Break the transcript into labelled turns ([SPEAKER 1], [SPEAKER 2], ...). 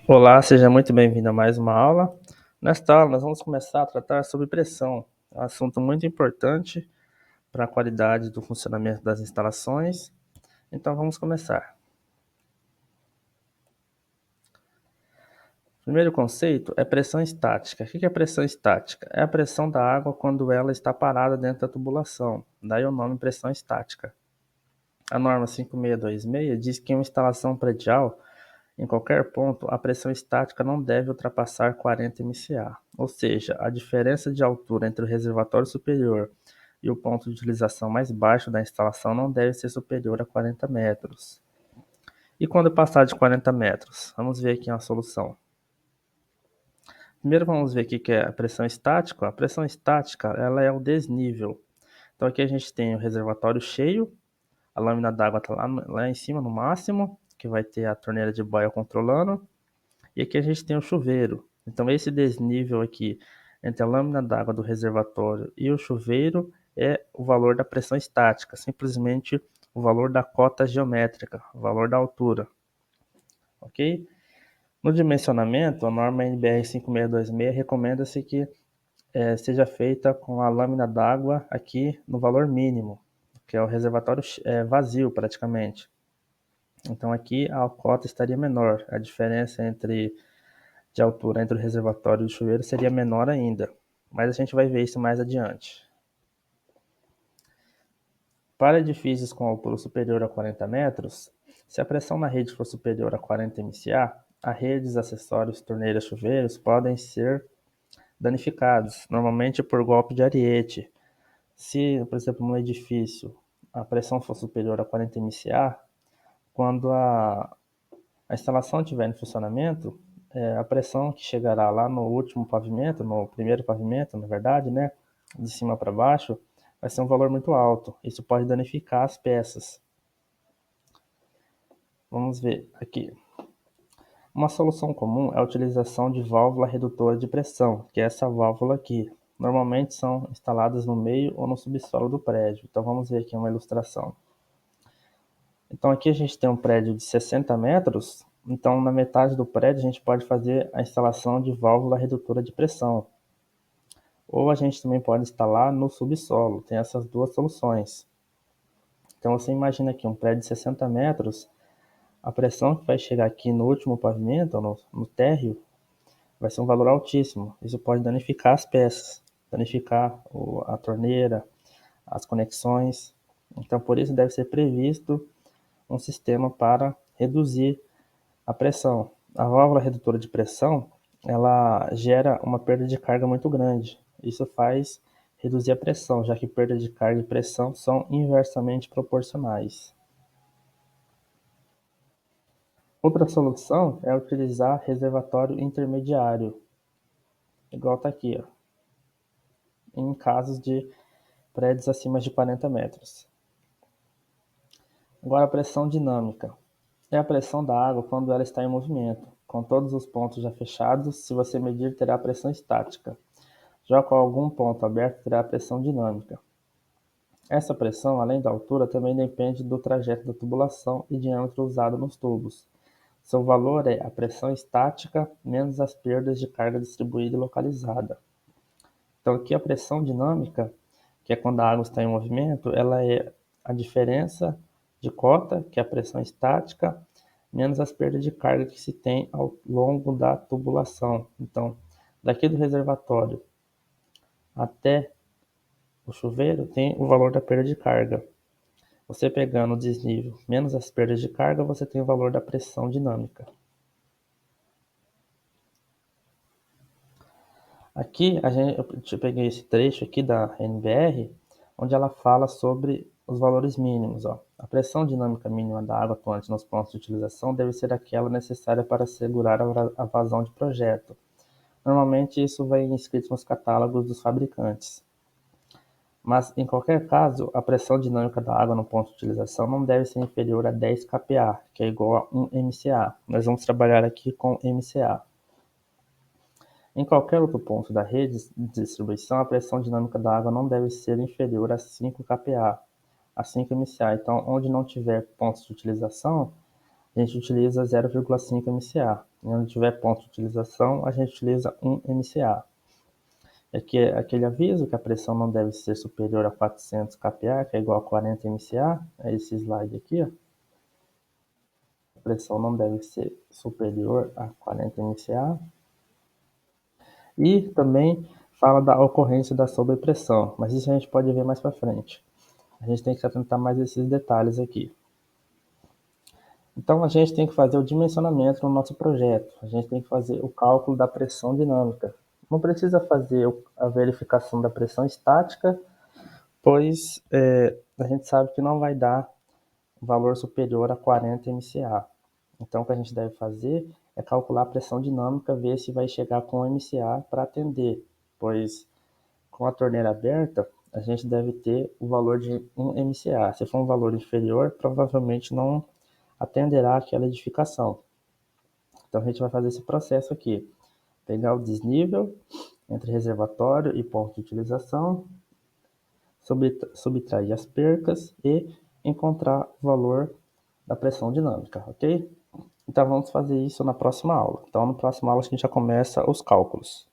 [SPEAKER 1] Olá, seja muito bem-vindo a mais uma aula. Nesta aula, nós vamos começar a tratar sobre pressão, um assunto muito importante para a qualidade do funcionamento das instalações. Então, vamos começar. O primeiro conceito é pressão estática. O que é pressão estática? É a pressão da água quando ela está parada dentro da tubulação. Daí o nome pressão estática. A norma 5626 diz que em uma instalação predial, em qualquer ponto, a pressão estática não deve ultrapassar 40 MCA, ou seja, a diferença de altura entre o reservatório superior e o ponto de utilização mais baixo da instalação não deve ser superior a 40 metros. E quando passar de 40 metros? Vamos ver aqui uma solução. Primeiro vamos ver o que é a pressão estática. A pressão estática ela é o desnível. Então aqui a gente tem o reservatório cheio, a lâmina d'água está lá em cima no máximo, que vai ter a torneira de boia controlando. E aqui a gente tem o chuveiro. Então esse desnível aqui entre a lâmina d'água do reservatório e o chuveiro é o valor da pressão estática, simplesmente o valor da cota geométrica, o valor da altura, ok? No dimensionamento, a norma NBR 5626 recomenda-se que seja feita com a lâmina d'água aqui no valor mínimo, que é o reservatório vazio praticamente. Então aqui a cota estaria menor, a diferença de altura entre o reservatório e o chuveiro seria menor ainda, mas a gente vai ver isso mais adiante. Para edifícios com altura superior a 40 metros, se a pressão na rede for superior a 40 MCA, as redes, acessórios, torneiras, chuveiros podem ser danificados, normalmente por golpe de ariete. Se, por exemplo, no edifício a pressão for superior a 40 MCA, quando a instalação estiver em funcionamento, a pressão que chegará lá no último pavimento, no primeiro pavimento, na verdade, né, de cima para baixo, vai ser um valor muito alto. Isso pode danificar as peças. Vamos ver aqui. Uma solução comum é a utilização de válvula redutora de pressão, que é essa válvula aqui. Normalmente são instaladas no meio ou no subsolo do prédio. Então vamos ver aqui uma ilustração. Então aqui a gente tem um prédio de 60 metros, então na metade do prédio a gente pode fazer a instalação de válvula redutora de pressão. Ou a gente também pode instalar no subsolo, tem essas duas soluções. Então você imagina aqui um prédio de 60 metros, a pressão que vai chegar aqui no último pavimento, no térreo, vai ser um valor altíssimo. Isso pode danificar as peças, danificar a torneira, as conexões. Então por isso deve ser previsto um sistema para reduzir a pressão. A válvula redutora de pressão, ela gera uma perda de carga muito grande. Isso faz reduzir a pressão, já que perda de carga e pressão são inversamente proporcionais. Outra solução é utilizar reservatório intermediário, igual está aqui, ó, em casos de prédios acima de 40 metros. Agora a pressão dinâmica. É a pressão da água quando ela está em movimento. Com todos os pontos já fechados, se você medir, terá pressão estática. Já com algum ponto aberto, terá a pressão dinâmica. Essa pressão, além da altura, também depende do trajeto da tubulação e diâmetro usado nos tubos. Seu valor é a pressão estática menos as perdas de carga distribuída e localizada. Então aqui a pressão dinâmica, que é quando a água está em movimento, ela é a diferença de cota, que é a pressão estática, menos as perdas de carga que se tem ao longo da tubulação. Então, daqui do reservatório até o chuveiro tem o valor da perda de carga. Você pegando o desnível menos as perdas de carga, você tem o valor da pressão dinâmica. Aqui eu peguei esse trecho aqui da NBR, onde ela fala sobre os valores mínimos. Ó. A pressão dinâmica mínima da água atuante nos pontos de utilização deve ser aquela necessária para assegurar a vazão de projeto. Normalmente isso vai inscrito nos catálogos dos fabricantes. Mas, em qualquer caso, a pressão dinâmica da água no ponto de utilização não deve ser inferior a 10 kPa, que é igual a 1 MCA. Nós vamos trabalhar aqui com MCA. Em qualquer outro ponto da rede de distribuição, a pressão dinâmica da água não deve ser inferior a 5 kPa, a 5 MCA. Então, onde não tiver pontos de utilização, a gente utiliza 0,5 MCA. E onde tiver ponto de utilização, a gente utiliza 1 MCA. Aqui é aquele aviso que a pressão não deve ser superior a 400 kPa, que é igual a 40 MCA. É esse slide aqui, ó. A pressão não deve ser superior a 40 MCA. E também fala da ocorrência da sobrepressão, mas isso a gente pode ver mais para frente. A gente tem que se atentar mais a esses detalhes aqui. Então a gente tem que fazer o dimensionamento no nosso projeto, a gente tem que fazer o cálculo da pressão dinâmica. Não precisa fazer a verificação da pressão estática, pois a gente sabe que não vai dar valor superior a 40 MCA. Então o que a gente deve fazer é calcular a pressão dinâmica, ver se vai chegar com MCA para atender, pois com a torneira aberta a gente deve ter o valor de 1 MCA. Se for um valor inferior, provavelmente não atenderá aquela edificação. Então a gente vai fazer esse processo aqui, pegar o desnível entre reservatório e ponto de utilização, subtrair as percas e encontrar o valor da pressão dinâmica, ok? Então vamos fazer isso na próxima aula. Então na próxima aula a gente já começa os cálculos.